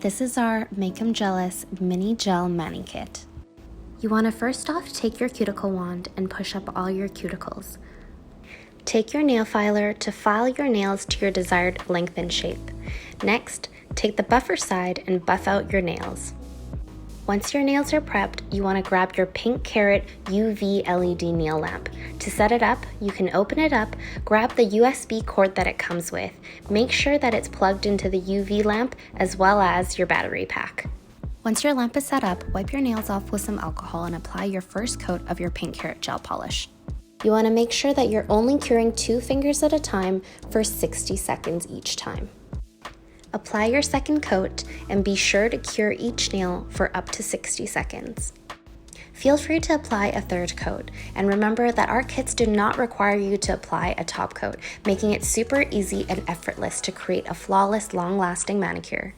This is our Make-Em-Gelous Mini Gel Mani Kit. You want to first off take your cuticle wand and push up all your cuticles. Take your nail filer to file your nails to your desired length and shape. Next, take the buffer side and buff out your nails. Once your nails are prepped, you want to grab your PINKARAT UV LED nail lamp. To set it up, you can open it up, grab the USB cord that it comes with. Make sure that it's plugged into the UV lamp as well as your battery pack. Once your lamp is set up, wipe your nails off with some alcohol and apply your first coat of your PINKARAT gel polish. You want to make sure that you're only curing 2 fingers at a time for 60 seconds each time. Apply your second coat and be sure to cure each nail for up to 60 seconds. Feel free to apply a third coat, and remember that our kits do not require you to apply a top coat, making it super easy and effortless to create a flawless, long-lasting manicure.